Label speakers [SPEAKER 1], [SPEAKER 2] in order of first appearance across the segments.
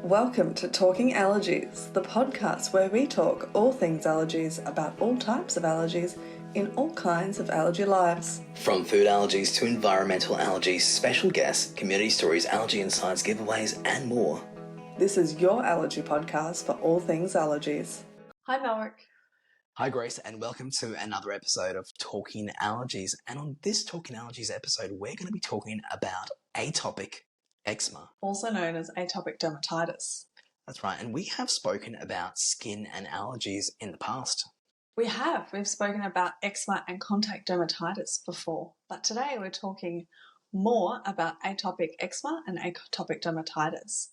[SPEAKER 1] Welcome to Talking Allergies, the podcast where we talk all things allergies about all types of allergies in all kinds of allergy lives.
[SPEAKER 2] From food allergies to environmental allergies, special guests, community stories, allergy and science giveaways, and more.
[SPEAKER 1] This is your allergy podcast for all things allergies. Hi, Malrick.
[SPEAKER 2] Hi, Grace, and welcome to another episode of Talking Allergies. And on this Talking Allergies episode, we're going to be talking about atopic eczema,
[SPEAKER 1] Also known as atopic dermatitis.
[SPEAKER 2] That's right, and we have spoken about skin and allergies in the past.
[SPEAKER 1] We've spoken about eczema and contact dermatitis before, but today we're talking more about atopic eczema and atopic dermatitis.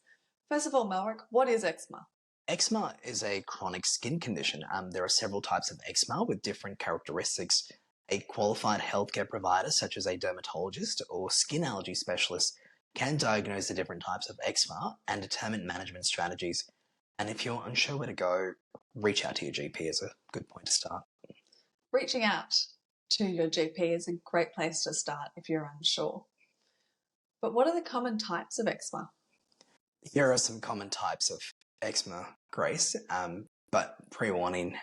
[SPEAKER 1] First of all, Malrick, what is eczema?
[SPEAKER 2] Eczema is a chronic skin condition. There are several types of eczema with different characteristics. A qualified healthcare provider, such as a dermatologist or skin allergy specialist, can diagnose the different types of eczema and determine management strategies. And if you're unsure where to go, reach out to your GP is a good point to start.
[SPEAKER 1] Reaching out to your GP is a great place to start if you're unsure. But what are the common types of eczema?
[SPEAKER 2] Here are some common types of eczema, Grace, but pre-warning,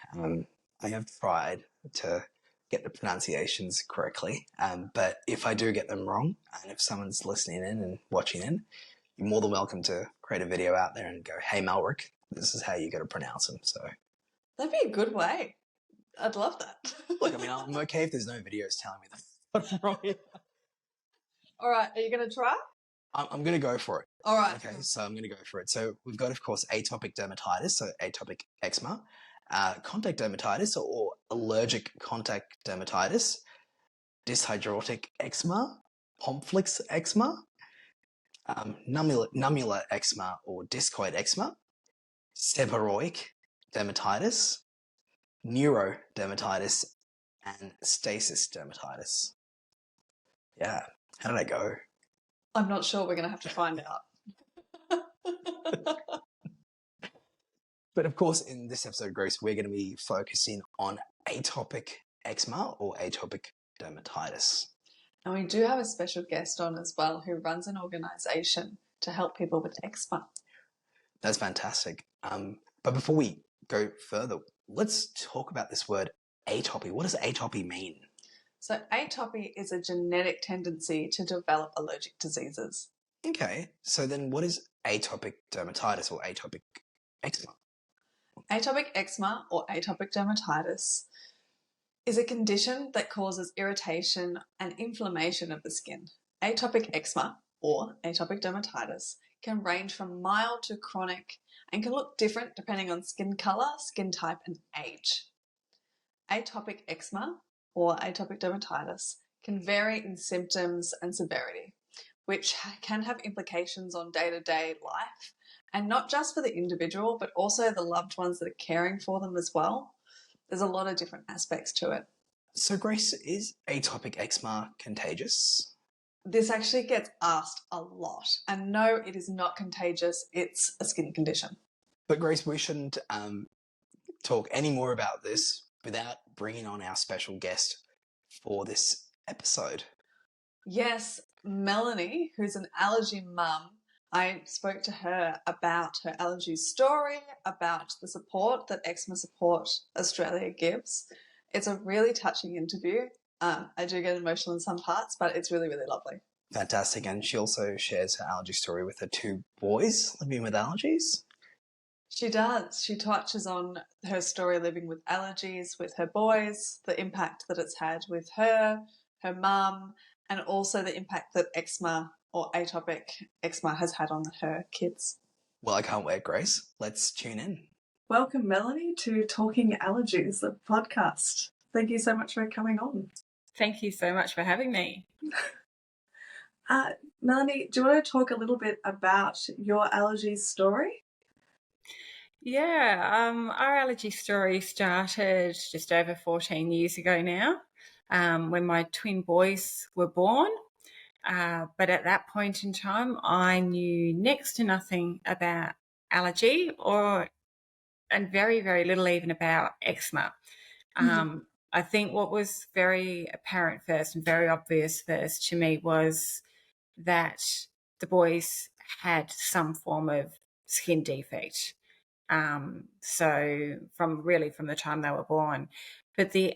[SPEAKER 2] I have tried to get the pronunciations correctly, but if I do get them wrong, and if someone's listening in and watching in, you're more than welcome to create a video out there and go, hey Malrick, this is how you got to pronounce them. So
[SPEAKER 1] that'd be a good way. I'd love that.
[SPEAKER 2] Look, I mean, I'm okay if there's no videos telling me that I'm wrong.
[SPEAKER 1] All right, are you going to try?
[SPEAKER 2] I'm going to go for it.
[SPEAKER 1] All right.
[SPEAKER 2] Okay, so I'm going to go for it. So we've got, of course, atopic dermatitis, so atopic eczema, contact dermatitis or allergic contact dermatitis, dyshydrotic eczema, Pomflix eczema, nummular eczema or discoid eczema, seborrheic dermatitis, neurodermatitis, and stasis dermatitis. Yeah, how did I go?
[SPEAKER 1] I'm not sure. We're going to have to find out.
[SPEAKER 2] But of course, in this episode, Grace, we're going to be focusing on atopic eczema or atopic dermatitis.
[SPEAKER 1] And we do have a special guest on as well who runs an organisation to help people with eczema.
[SPEAKER 2] That's fantastic. But before we go further, let's talk about this word atopy. What does atopy mean?
[SPEAKER 1] So atopy is a genetic tendency to develop allergic diseases.
[SPEAKER 2] Okay, so then what is atopic dermatitis or atopic eczema?
[SPEAKER 1] Atopic eczema or atopic dermatitis is a condition that causes irritation and inflammation of the skin. Atopic eczema or atopic dermatitis can range from mild to chronic and can look different depending on skin colour, skin type and age. Atopic eczema or atopic dermatitis can vary in symptoms and severity, which can have implications on day-to-day life, and not just for the individual, but also the loved ones that are caring for them as well. There's a lot of different aspects to it.
[SPEAKER 2] So Grace, is atopic eczema contagious?
[SPEAKER 1] This actually gets asked a lot, and no, it is not contagious. It's a skin condition.
[SPEAKER 2] But Grace, we shouldn't talk any more about this without bringing on our special guest for this episode.
[SPEAKER 1] Yes, Melanie, who's an allergy mum. I spoke to her about her allergy story, about the support that Eczema Support Australia gives. It's a really touching interview. I do get emotional in some parts, but it's really, really lovely.
[SPEAKER 2] Fantastic. And she also shares her allergy story with her two boys living with allergies.
[SPEAKER 1] She does. She touches on her story living with allergies with her boys, the impact that it's had with her mum, and also the impact that eczema or atopic eczema has had on her kids.
[SPEAKER 2] Well, I can't wait, Grace. Let's tune in.
[SPEAKER 1] Welcome, Melanie, to Talking Allergies, the podcast. Thank you so much for coming on.
[SPEAKER 3] Thank you so much for having me.
[SPEAKER 1] Melanie, do you want to talk a little bit about your allergies story?
[SPEAKER 3] Yeah, our allergy story started just over 14 years ago now, when my twin boys were born. But at that point in time, I knew next to nothing about allergy and very, very little even about eczema. I think what was very apparent first and very obvious first to me was that the boys had some form of skin defect. So from the time they were born. But the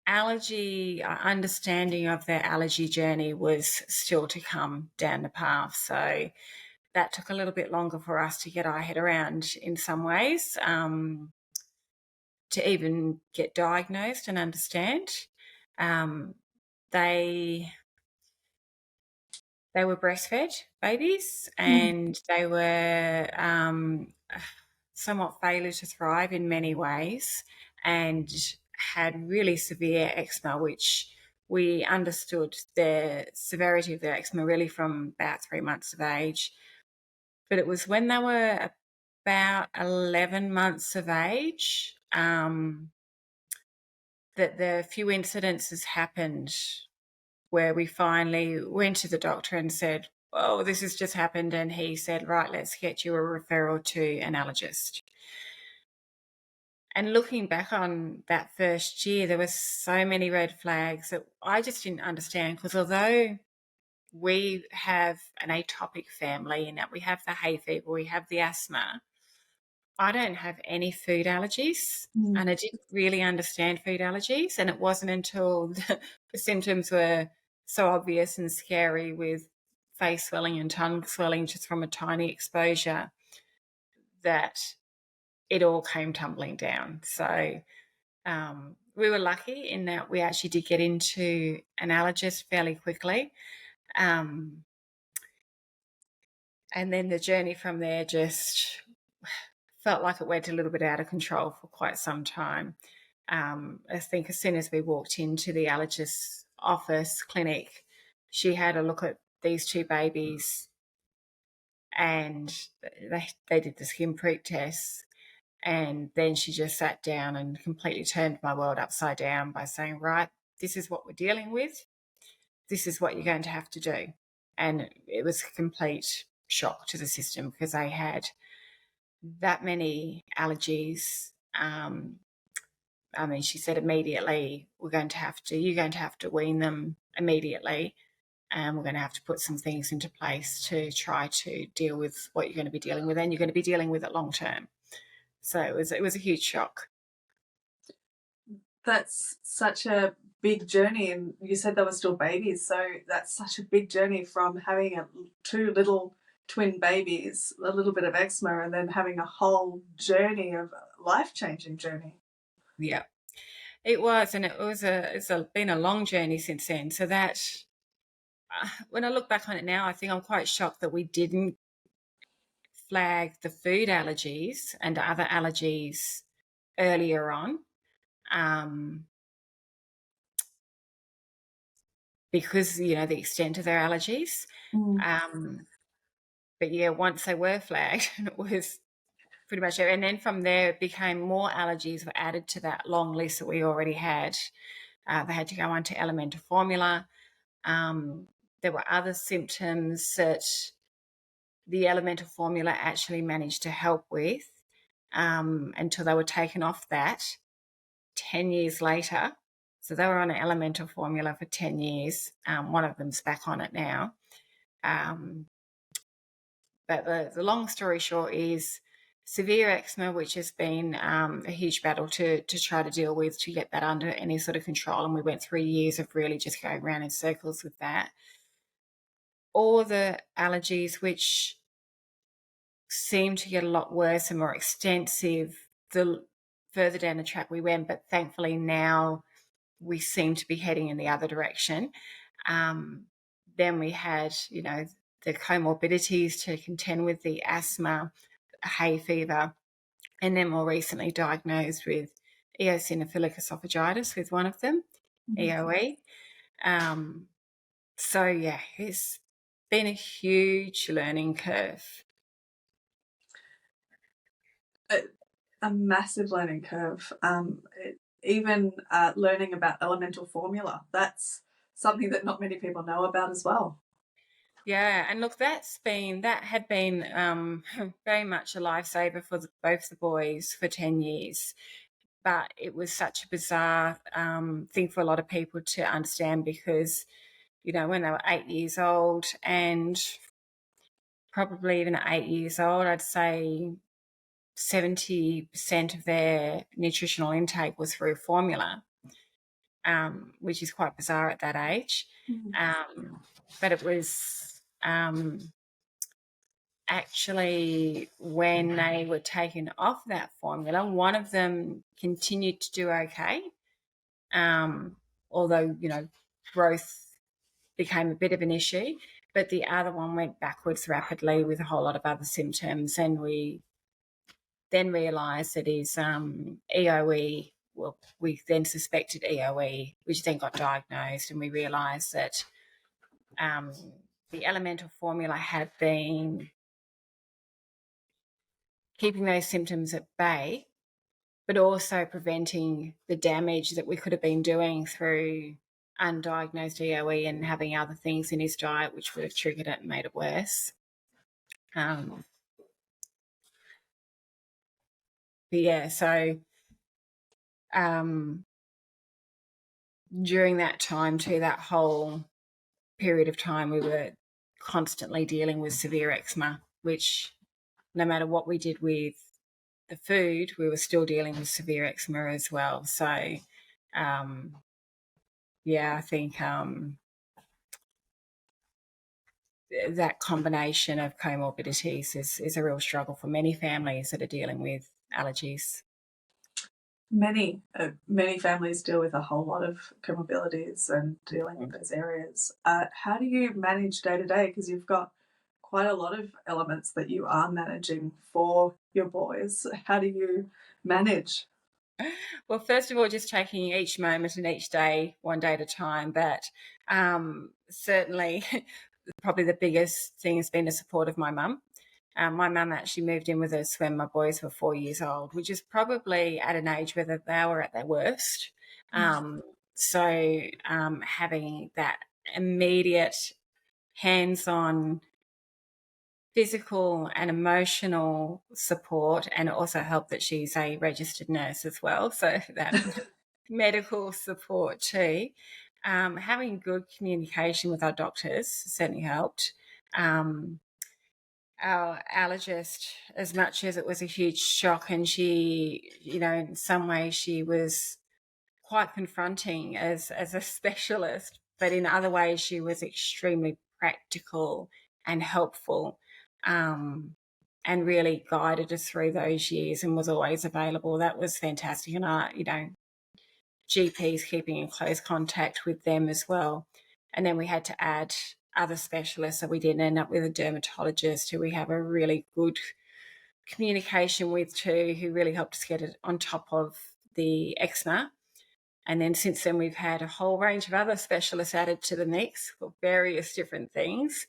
[SPEAKER 3] allergy understanding of their allergy journey was still to come down the path. So that took a little bit longer for us to get our head around in some ways, to even get diagnosed and understand. They were breastfed babies, and they were somewhat failure to thrive in many ways, and had really severe eczema, which we understood the severity of their eczema really from about 3 months of age. But it was when they were about 11 months of age that the few incidences happened where we finally went to the doctor and said, oh, this has just happened. And he said, right, let's get you a referral to an allergist. And looking back on that first year, there were so many red flags that I just didn't understand, because although we have an atopic family in that we have the hay fever, we have the asthma, I don't have any food allergies, and I didn't really understand food allergies. And it wasn't until the symptoms were so obvious and scary, with face swelling and tongue swelling just from a tiny exposure, that it all came tumbling down. So we were lucky in that we actually did get into an allergist fairly quickly. And then the journey from there just felt like it went a little bit out of control for quite some time. I think as soon as we walked into the allergist's office clinic, she had a look at these two babies, and they did the skin prick test. And then she just sat down and completely turned my world upside down by saying, right, this is what we're dealing with. This is what you're going to have to do. And it was a complete shock to the system, because they had that many allergies. She said immediately, you're going to have to wean them immediately, and we're going to have to put some things into place to try to deal with what you're going to be dealing with, and you're going to be dealing with it long term. So it was a huge shock.
[SPEAKER 1] That's such a big journey, and you said they were still babies, so that's such a big journey from having two little twin babies, a little bit of eczema, and then having a whole journey of life-changing journey.
[SPEAKER 3] Yeah, it was, and it's been a long journey since then. So that when I look back on it now, I think I'm quite shocked that we didn't flag the food allergies and other allergies earlier on, because the extent of their allergies. But yeah, once they were flagged, it was pretty much it. And then from there, it became more allergies were added to that long list that we already had. They had to go on to elemental formula. There were other symptoms that the elemental formula actually managed to help with, until they were taken off that 10 years later. So they were on an elemental formula for 10 years. One of them's back on it now. But the long story short is severe eczema, which has been a huge battle to try to deal with, to get that under any sort of control. And we went 3 years of really just going around in circles with that. All the allergies, which seemed to get a lot worse and more extensive the further down the track we went, but thankfully now we seem to be heading in the other direction. Then we had, the comorbidities to contend with, the asthma, hay fever, and then more recently diagnosed with eosinophilic esophagitis with one of them, EOE. So yeah, it's been a huge learning curve.
[SPEAKER 1] A massive learning curve. Even learning about elemental formula, that's something that not many people know about as well.
[SPEAKER 3] Yeah, and look, that had been very much a lifesaver for both the boys for 10 years. But it was such a bizarre thing for a lot of people to understand, because, when they were 8 years old and probably even at 8 years old, I'd say 70% of their nutritional intake was through formula, which is quite bizarre at that age. But it was actually when they were taken off that formula, one of them continued to do okay, although, growth became a bit of an issue, but the other one went backwards rapidly with a whole lot of other symptoms, and we then realised that his EOE, well, we then suspected EOE, which then got diagnosed, and we realised that the elemental formula had been keeping those symptoms at bay, but also preventing the damage that we could have been doing through undiagnosed EOE and having other things in his diet which would have triggered it and made it worse. But yeah, so during that time too, that whole period of time, we were constantly dealing with severe eczema, which no matter what we did with the food, we were still dealing with severe eczema as well. So, I think that combination of comorbidities is a real struggle for many families that are dealing with allergies.
[SPEAKER 1] Many families deal with a whole lot of comorbidities and dealing with those areas. How do you manage day to day? Because you've got quite a lot of elements that you are managing for your boys. How do you manage?
[SPEAKER 3] Well, first of all, just taking each moment and each day one day at a time. But certainly, probably the biggest thing has been the support of my mum. My mum actually moved in with us when my boys were 4 years old, which is probably at an age where they were at their worst. So having that immediate hands-on physical and emotional support, and it also helped that she's a registered nurse as well, so that medical support too. Having good communication with our doctors certainly helped. Our allergist, as much as it was a huge shock, and she, in some ways she was quite confronting as a specialist, but in other ways she was extremely practical and helpful, and really guided us through those years and was always available. That was fantastic. And GPs, keeping in close contact with them as well. And then we had to add other specialists, so we didn't end up with a dermatologist who we have a really good communication with too, who really helped us get it on top of the eczema. And then since then, we've had a whole range of other specialists added to the mix for various different things.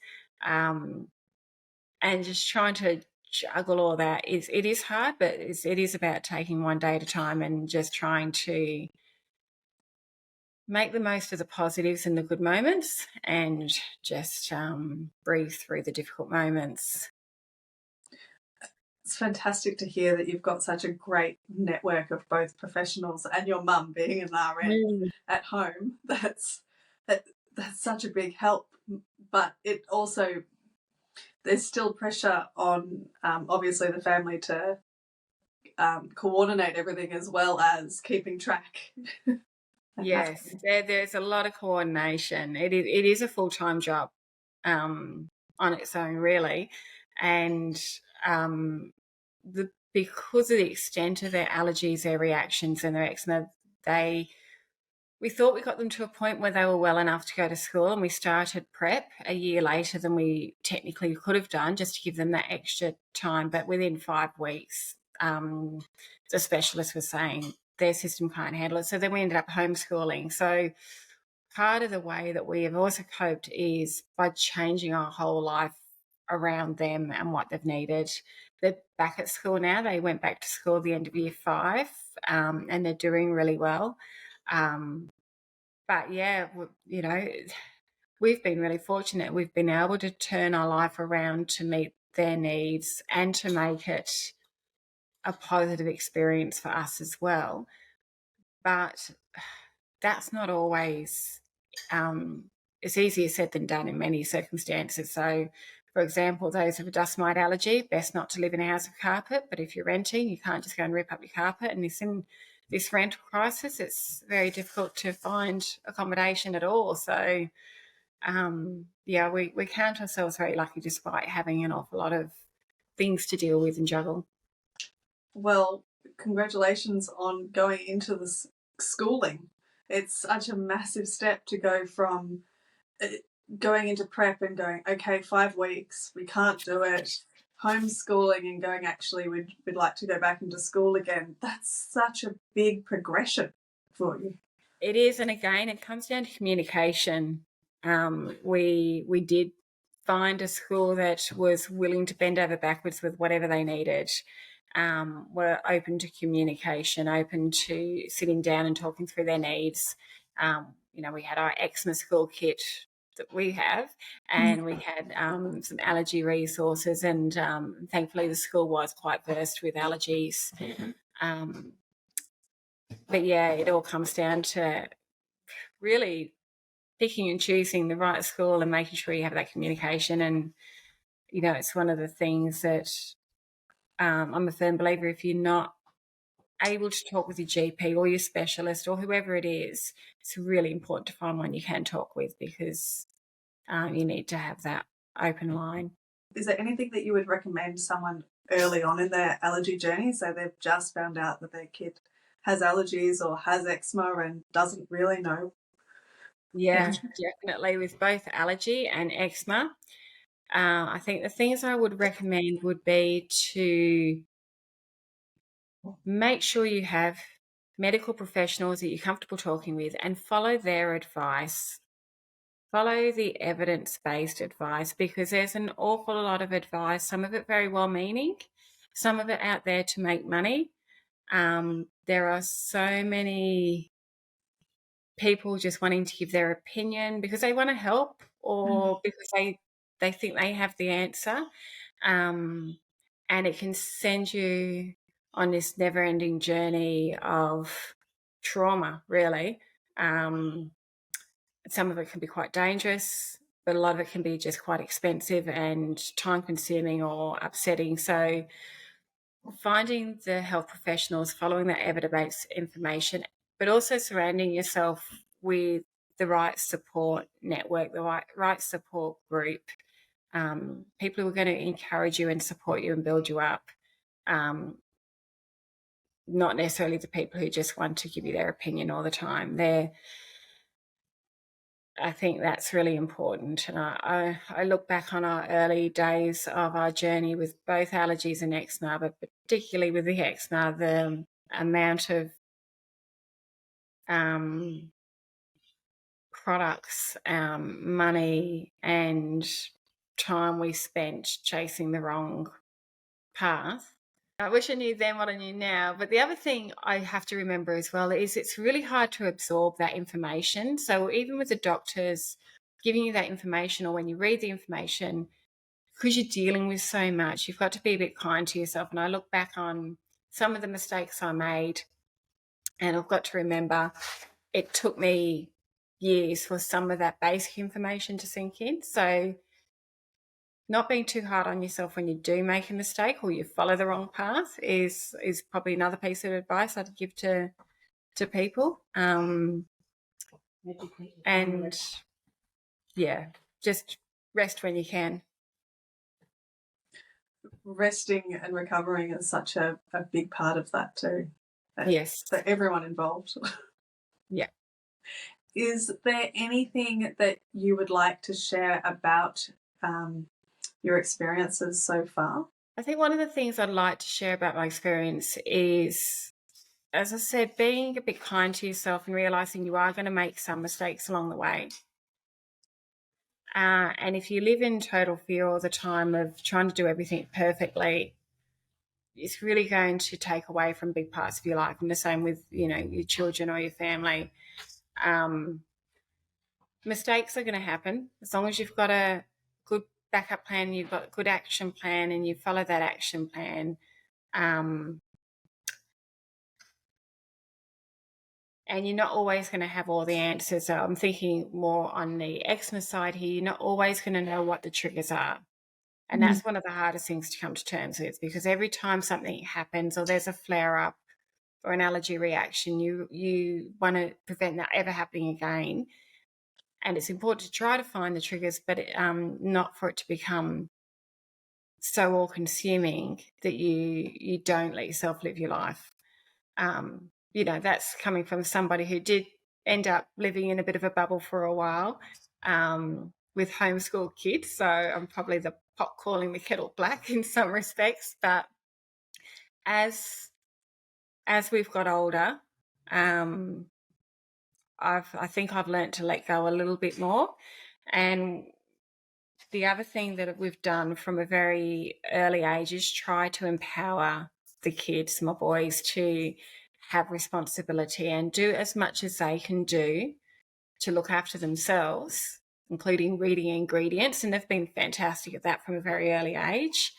[SPEAKER 3] And just trying to juggle all that, it is hard, but it is about taking one day at a time and just trying to make the most of the positives and the good moments, and just breathe through the difficult moments.
[SPEAKER 1] It's fantastic to hear that you've got such a great network of both professionals and your mum being an RN at home. That's such a big help. But it also, there's still pressure on obviously the family to coordinate everything as well as keeping track.
[SPEAKER 3] Yes, there's a lot of coordination. It is a full-time job on its own, really. And because of the extent of their allergies, their reactions and their eczema, we thought we got them to a point where they were well enough to go to school, and we started prep a year later than we technically could have done, just to give them that extra time. But within 5 weeks, the specialist was saying their system can't handle it. So then we ended up homeschooling. So part of the way that we have also coped is by changing our whole life around them and what they've needed. They're back at school now. They went back to school at the end of year 5, and they're doing really well. But yeah, we've been really fortunate. We've been able to turn our life around to meet their needs and to make it a positive experience for us as well. But that's not always, it's easier said than done in many circumstances. So For example, those with a dust mite allergy, best not to live in a house with carpet, but if you're renting, you can't just go and rip up your carpet. And in this rental crisis, it's very difficult to find accommodation at all. So, we count ourselves very lucky despite having an awful lot of things to deal with and juggle.
[SPEAKER 1] Well, congratulations on going into this schooling. It's such a massive step to go from going into prep and going, okay, 5 weeks, we can't do it, homeschooling and going, actually, we'd like to go back into school again. That's such a big progression for you.
[SPEAKER 3] It is, and again, it comes down to communication. We did find a school that was willing to bend over backwards with whatever they needed. Were open to communication, open to sitting down and talking through their needs. We had our eczema school kit that we have, and we had some allergy resources, and thankfully the school was quite versed with allergies. But yeah, it all comes down to really picking and choosing the right school and making sure you have that communication. And, it's one of the things that I'm a firm believer, if you're not able to talk with your GP or your specialist or whoever it is, it's really important to find one you can talk with, because you need to have that open line.
[SPEAKER 1] Is there anything that you would recommend someone early on in their allergy journey, so they've just found out that their kid has allergies or has eczema and doesn't really know?
[SPEAKER 3] Yeah, definitely. With both allergy and eczema, I think the things I would recommend would be to make sure you have medical professionals that you're comfortable talking with and follow their advice. Follow the evidence-based advice, because there's an awful lot of advice, some of it very well-meaning, some of it out there to make money. There are so many people just wanting to give their opinion because they want to help, or because they think they have the answer. And it can send you on this never-ending journey of trauma, really. Some of it can be quite dangerous, but a lot of it can be just quite expensive and time-consuming or upsetting. So finding the health professionals, following that evidence-based information, but also surrounding yourself with the right support network, the right support group, people who are going to encourage you and support you and build you up, not necessarily the people who just want to give you their opinion all the time. I think that's really important. And I look back on our early days of our journey with both allergies and eczema, but particularly with the eczema, the amount of products, money and time we spent chasing the wrong path. I wish I knew then what I knew now. But the other thing I have to remember as well is it's really hard to absorb that information. So even with the doctors giving you that information, or when you read the information, because you're dealing with so much, you've got to be a bit kind to yourself. And I look back on some of the mistakes I made, and I've got to remember it took me years for some of that basic information to sink in. So not being too hard on yourself when you do make a mistake or you follow the wrong path is probably another piece of advice I'd give to people. And yeah, just rest when you can.
[SPEAKER 1] Resting and recovering is such a big part of that too.
[SPEAKER 3] Yes.
[SPEAKER 1] For everyone involved.
[SPEAKER 3] Yeah.
[SPEAKER 1] Is there anything that you would like to share about your experiences so far?
[SPEAKER 3] I think one of the things I'd like to share about my experience is, as I said, being a bit kind to yourself and realising you are going to make some mistakes along the way. And if you live in total fear all the time of trying to do everything perfectly, it's really going to take away from big parts of your life. And the same with, your children or your family. Mistakes are going to happen. As long as you've got a good backup plan, you've got a good action plan, and you follow that action plan, and you're not always going to have all the answers. So I'm thinking more on the eczema side here. You're not always going to know what the triggers are. And that's one of the hardest things to come to terms with, because every time something happens or there's a flare up or an allergy reaction, you want to prevent that ever happening again. And it's important to try to find the triggers, but not for it to become so all consuming that you don't let yourself live your life. That's coming from somebody who did end up living in a bit of a bubble for a while with homeschool kids. So I'm probably the pot calling the kettle black in some respects. But as we've got older, I think I've learnt to let go a little bit more. And the other thing that we've done from a very early age is try to empower the kids, my boys, to have responsibility and do as much as they can do to look after themselves, including reading ingredients. And they've been fantastic at that from a very early age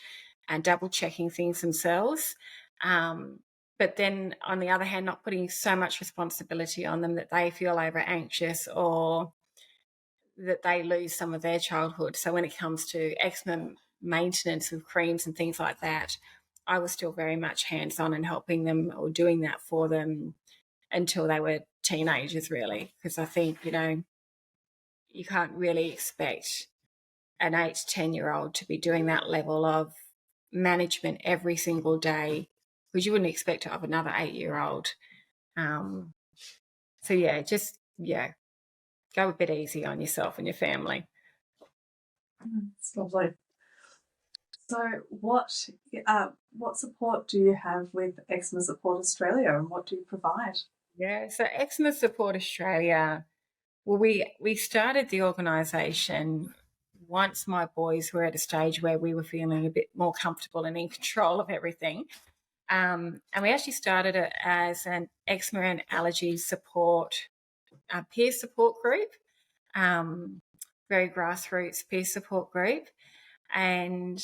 [SPEAKER 3] and double checking things themselves. But then on the other hand, not putting so much responsibility on them that they feel over anxious or that they lose some of their childhood. So when it comes to eczema maintenance of creams and things like that, I was still very much hands-on and helping them or doing that for them until they were teenagers, really. Because I think, you can't really expect an 8 to 10-year-old to be doing that level of management every single day, because you wouldn't expect it of another 8-year-old. Go a bit easy on yourself and your family.
[SPEAKER 1] It's lovely. So what support do you have with Eczema Support Australia, and what do you provide?
[SPEAKER 3] Yeah, so Eczema Support Australia, well, we started the organisation once my boys were at a stage where we were feeling a bit more comfortable and in control of everything. And we actually started it as an eczema and allergy support, peer support group, very grassroots peer support group. And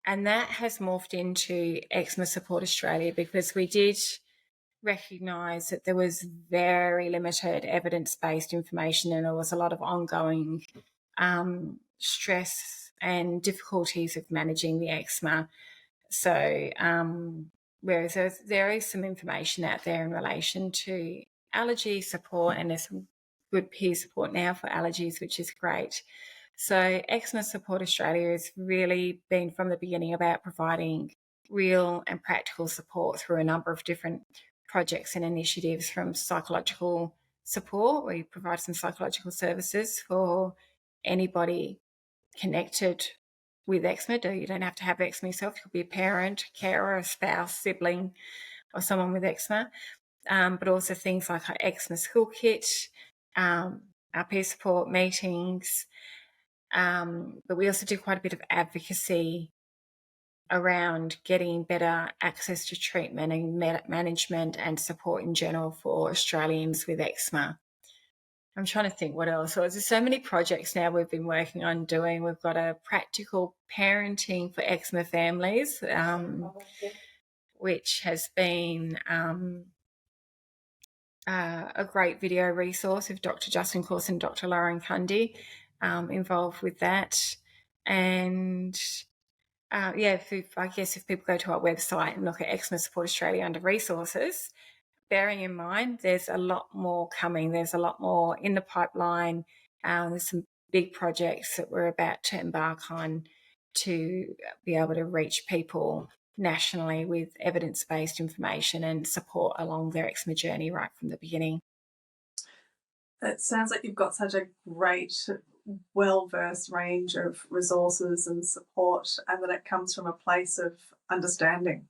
[SPEAKER 3] that has morphed into Eczema Support Australia, because we did recognise that there was very limited evidence-based information, and there was a lot of ongoing stress and difficulties of managing the eczema. So whereas there is some information out there in relation to allergy support, and there's some good peer support now for allergies, which is great. So Eczema Support Australia has really been from the beginning about providing real and practical support through a number of different projects and initiatives, from psychological support. We provide some psychological services for anybody connected with eczema. You don't have to have eczema yourself. You could be a parent, carer, a spouse, sibling, or someone with eczema. But also things like our eczema school kit, our peer support meetings. But we also do quite a bit of advocacy around getting better access to treatment and management and support in general for Australians with eczema. I'm trying to think what else. So there's so many projects now we've been working on doing. We've got a practical parenting for eczema families, which has been a great video resource with Dr. Justin Course and Dr. Lauren Cundy involved with that. And if people go to our website and look at Eczema Support Australia under resources, bearing in mind there's a lot more coming. There's a lot more in the pipeline. There's some big projects that we're about to embark on to be able to reach people nationally with evidence-based information and support along their eczema journey right from the beginning.
[SPEAKER 1] It sounds like you've got such a great, well-versed range of resources and support, and that it comes from a place of understanding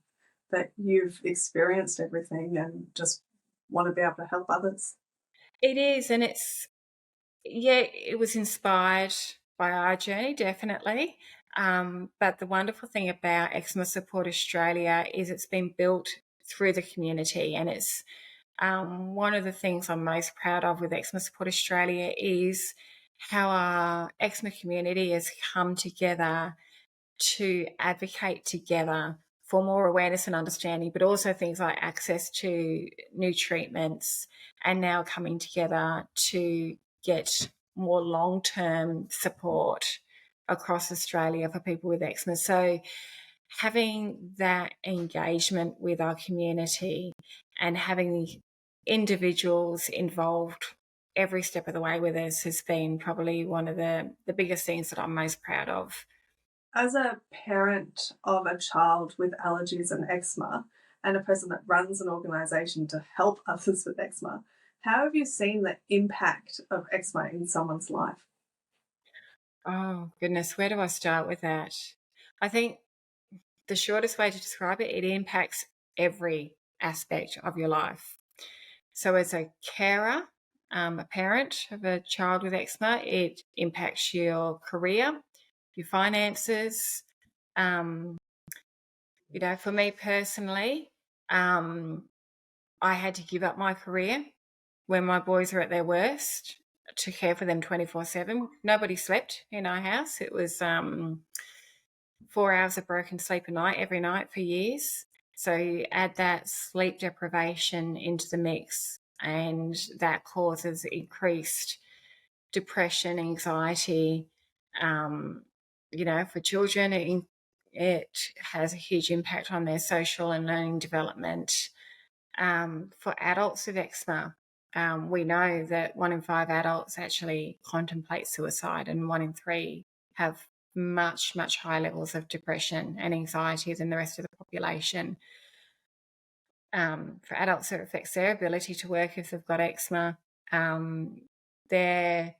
[SPEAKER 1] that you've experienced everything and just want to be able to help others.
[SPEAKER 3] It is, and it was inspired by our journey, definitely. But the wonderful thing about Eczema Support Australia is it's been built through the community, and it's one of the things I'm most proud of with Eczema Support Australia is how our eczema community has come together to advocate together for more awareness and understanding, but also things like access to new treatments, and now coming together to get more long-term support across Australia for people with eczema. So having that engagement with our community and having individuals involved every step of the way with us has been probably one of the biggest things that I'm most proud of.
[SPEAKER 1] As a parent of a child with allergies and eczema and a person that runs an organisation to help others with eczema, how have you seen the impact of eczema in someone's life?
[SPEAKER 3] Oh, goodness, where do I start with that? I think the shortest way to describe it, it impacts every aspect of your life. So as a carer, a parent of a child with eczema, it impacts your career, your finances. For me personally, I had to give up my career when my boys were at their worst to care for them 24/7. Nobody slept in our house. It was 4 hours of broken sleep a night, every night for years. So you add that sleep deprivation into the mix, and that causes increased depression, anxiety. For children, it has a huge impact on their social and learning development. For adults with eczema, we know that 1 in 5 adults actually contemplate suicide, and 1 in 3 have much, much higher levels of depression and anxiety than the rest of the population. For adults, it affects their ability to work if they've got eczema. For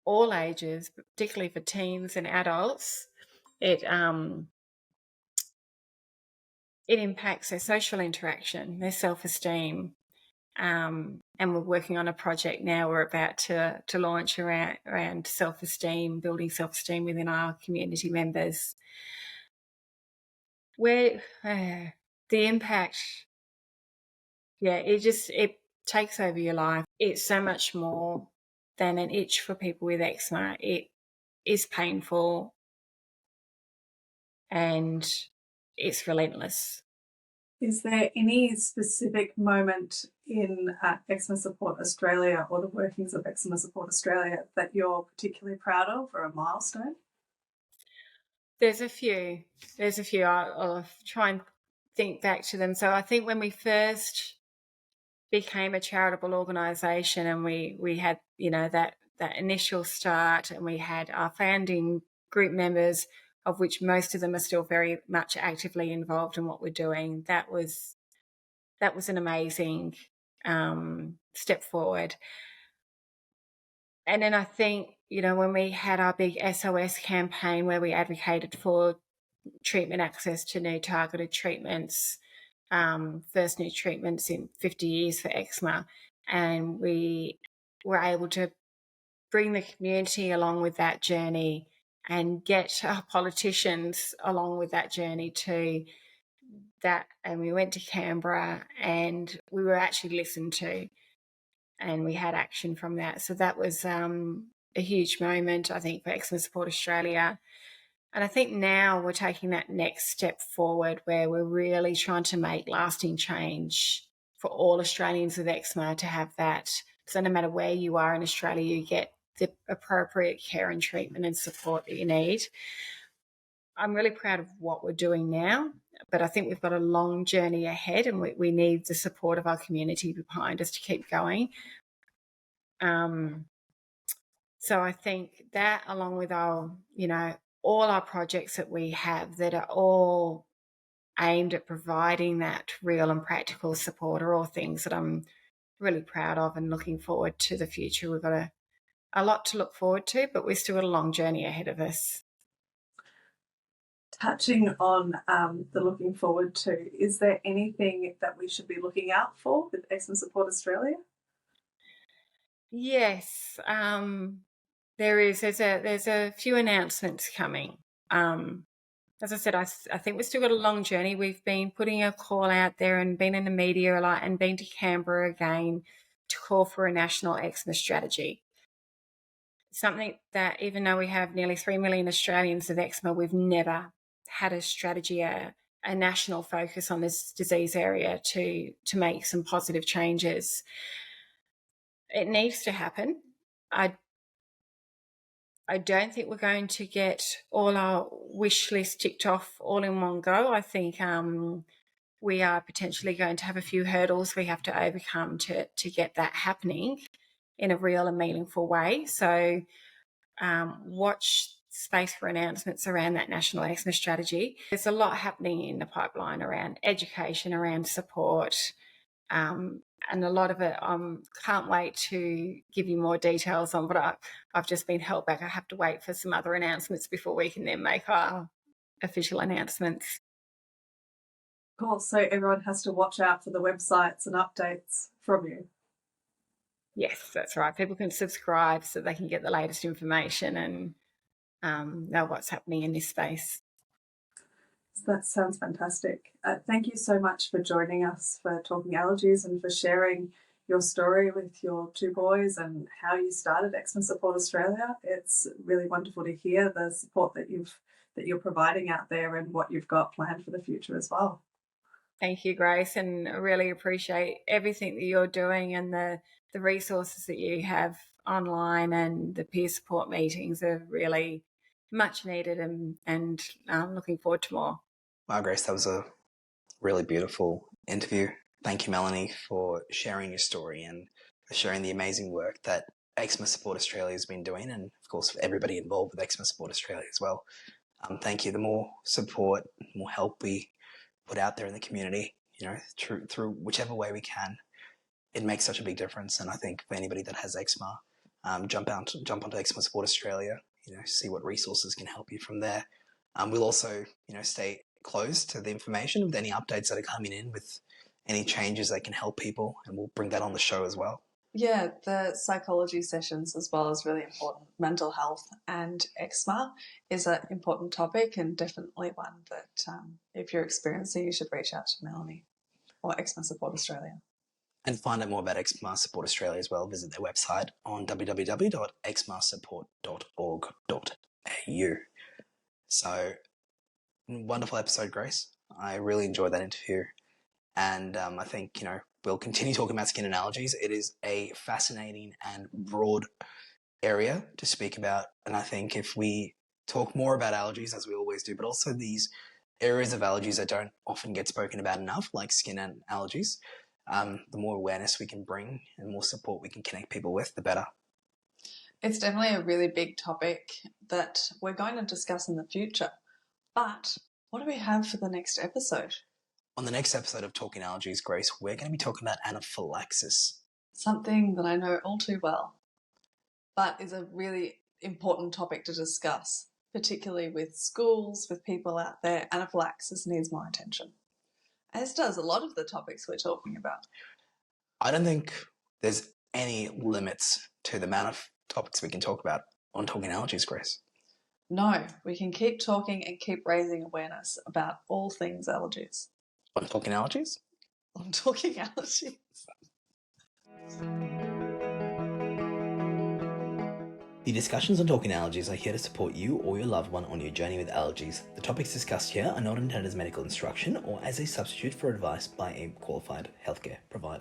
[SPEAKER 3] all ages, but particularly for teens and adults, it impacts their social interaction, their self-esteem. And we're working on a project now we're about to launch around self-esteem, building self-esteem within our community members. Where the impact, it takes over your life. It's so much more than an itch for people with eczema. It is painful and it's relentless.
[SPEAKER 1] Is there any specific moment in Eczema Support Australia or the workings of Eczema Support Australia that you're particularly proud of, or a milestone?
[SPEAKER 3] There's a few. I'll try and think back to them. So I think when we first became a charitable organisation and we had, that initial start, and we had our founding group members, of which most of them are still very much actively involved in what we're doing. That was an amazing step forward. And then I think, when we had our big SOS campaign where we advocated for treatment access to new targeted treatments, first new treatments in 50 years for eczema, and we were able to bring the community along with that journey and get our politicians along with that journey too. And we went to Canberra and we were actually listened to, and we had action from that. So that was a huge moment, I think, for Eczema Support Australia. And I think now we're taking that next step forward where we're really trying to make lasting change for all Australians with eczema, to have that. So no matter where you are in Australia, you get the appropriate care and treatment and support that you need. I'm really proud of what we're doing now, but I think we've got a long journey ahead, and we need the support of our community behind us to keep going. So I think that, along with our, all our projects that we have that are all aimed at providing that real and practical support, are all things that I'm really proud of and looking forward to the future. We've got a lot to look forward to, but we've still got a long journey ahead of us.
[SPEAKER 1] Touching on the looking forward to, is there anything that we should be looking out for with Eczema Support Australia?
[SPEAKER 3] Yes, there is. There's a few announcements coming. As I said, I think we've still got a long journey. We've been putting a call out there and been in the media a lot, and been to Canberra again to call for a national eczema strategy. Something that, even though we have nearly 3 million Australians with eczema, we've never had a strategy, a national focus on this disease area to make some positive changes. It needs to happen. I I don't think we're going to get all our wish list ticked off all in one go. I think we are potentially going to have a few hurdles we have to overcome to get that happening in a real and meaningful way. So watch space for announcements around that national eczema strategy. There's a lot happening in the pipeline around education, around support, and a lot of it can't wait to give you more details on, but I've just been held back. I have to wait for some other announcements before we can then make our official announcements.
[SPEAKER 1] Cool. So everyone has to watch out for the websites and updates from you.
[SPEAKER 3] Yes, that's right. People can subscribe so they can get the latest information and know what's happening in this space.
[SPEAKER 1] That sounds fantastic. Thank you so much for joining us for Talking Allergies and for sharing your story with your two boys and how you started Eczema Support Australia. It's really wonderful to hear the support that you're providing out there and what you've got planned for the future as well.
[SPEAKER 3] Thank you, Grace, and I really appreciate everything that you're doing and the resources that you have online, and the peer support meetings are really much needed, and I'm looking forward to more.
[SPEAKER 2] Wow, Grace, that was a really beautiful interview. Thank you, Melanie, for sharing your story and for sharing the amazing work that Eczema Support Australia has been doing, and of course for everybody involved with Eczema Support Australia as well. Thank you. The more support, more help we put out there in the community, through whichever way we can, it makes such a big difference. And I think for anybody that has eczema, jump onto Eczema Support Australia, see what resources can help you from there. We'll also, stay close to the information with any updates that are coming in, with any changes that can help people, and we'll bring that on the show as well.
[SPEAKER 1] Yeah, the psychology sessions as well is really important. Mental health and eczema is an important topic, and definitely one that if you're experiencing, you should reach out to Melanie or Eczema Support Australia.
[SPEAKER 2] And to find out more about Eczema Support Australia as well, visit their website on www.eczemasupport.org.au. So, wonderful episode, Grace. I really enjoyed that interview. And I think, we'll continue talking about skin and allergies. It is a fascinating and broad area to speak about. And I think if we talk more about allergies, as we always do, but also these areas of allergies that don't often get spoken about enough, like skin and allergies, the more awareness we can bring and more support we can connect people with, the better.
[SPEAKER 1] It's definitely a really big topic that we're going to discuss in the future. But what do we have for the next episode?
[SPEAKER 2] On the next episode of Talking Allergies, Grace, we're going to be talking about anaphylaxis.
[SPEAKER 1] Something that I know all too well, but is a really important topic to discuss, particularly with schools, with people out there. Anaphylaxis needs more attention, as does a lot of the topics we're talking about.
[SPEAKER 2] I don't think there's any limits to the amount of topics we can talk about on Talking Allergies, Grace.
[SPEAKER 1] No, we can keep talking and keep raising awareness about all things allergies.
[SPEAKER 2] On Talking Allergies?
[SPEAKER 1] On Talking Allergies.
[SPEAKER 2] The discussions on Talking Allergies are here to support you or your loved one on your journey with allergies. The topics discussed here are not intended as medical instruction or as a substitute for advice by a qualified healthcare provider.